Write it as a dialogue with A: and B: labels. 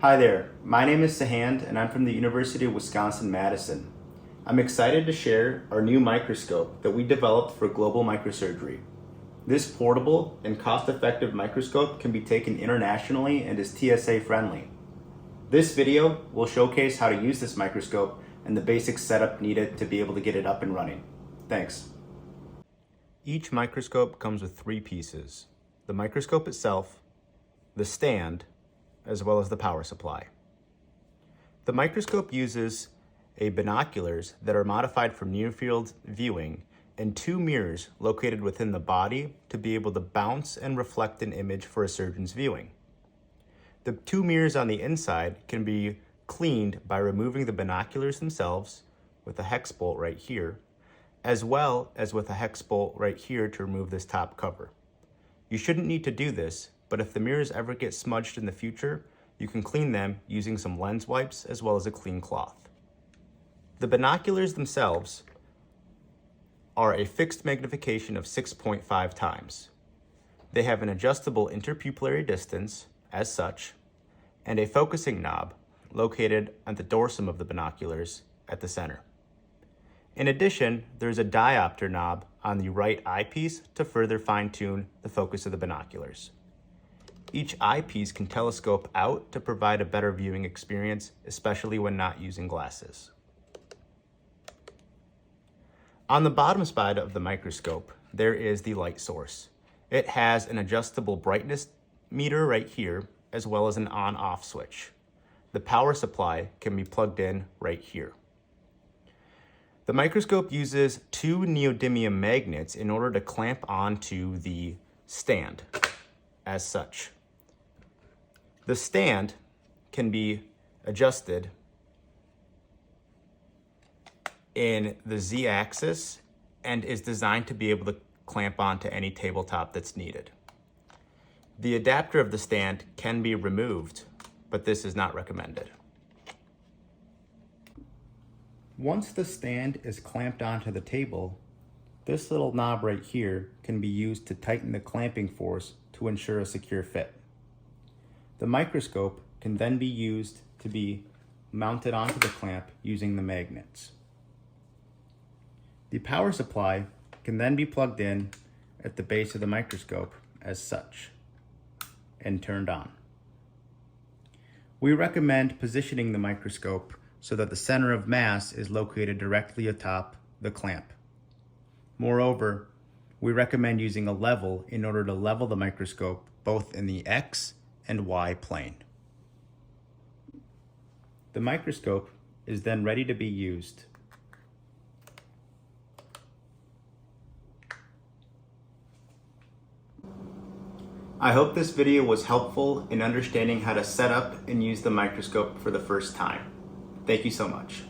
A: Hi there, my name is Sahand and I'm from the University of Wisconsin-Madison. I'm excited to share our new microscope that we developed for global microsurgery. This portable and cost-effective microscope can be taken internationally and is TSA friendly. This video will showcase how to use this microscope and the basic setup needed to be able to get it up and running. Thanks. Each microscope comes with three pieces: the microscope itself, the stand, as well as the power supply. The microscope uses binoculars that are modified for near-field viewing and two mirrors located within the body to be able to bounce and reflect an image for a surgeon's viewing. The two mirrors on the inside can be cleaned by removing the binoculars themselves with a hex bolt right here, as well as with a hex bolt right here to remove this top cover. You shouldn't need to do this, but if the mirrors ever get smudged in the future, you can clean them using some lens wipes as well as a clean cloth. The binoculars themselves are a fixed magnification of 6.5 times. They have an adjustable interpupillary distance, as such, and a focusing knob located at the dorsum of the binoculars at the center. In addition, there's a diopter knob on the right eyepiece to further fine-tune the focus of the binoculars. Each eyepiece can telescope out to provide a better viewing experience, especially when not using glasses. On the bottom side of the microscope, there is the light source. It has an adjustable brightness meter right here, as well as an on-off switch. The power supply can be plugged in right here. The microscope uses two neodymium magnets in order to clamp onto the stand, as such. The stand can be adjusted in the Z-axis and is designed to be able to clamp onto any tabletop that's needed. The adapter of the stand can be removed, but this is not recommended. Once the stand is clamped onto the table, this little knob right here can be used to tighten the clamping force to ensure a secure fit. The microscope can then be used to be mounted onto the clamp using the magnets. The power supply can then be plugged in at the base of the microscope as such and turned on. We recommend positioning the microscope so that the center of mass is located directly atop the clamp. Moreover, we recommend using a level in order to level the microscope both in the X and Y plane. The microscope is then ready to be used. I hope this video was helpful in understanding how to set up and use the microscope for the first time. Thank you so much.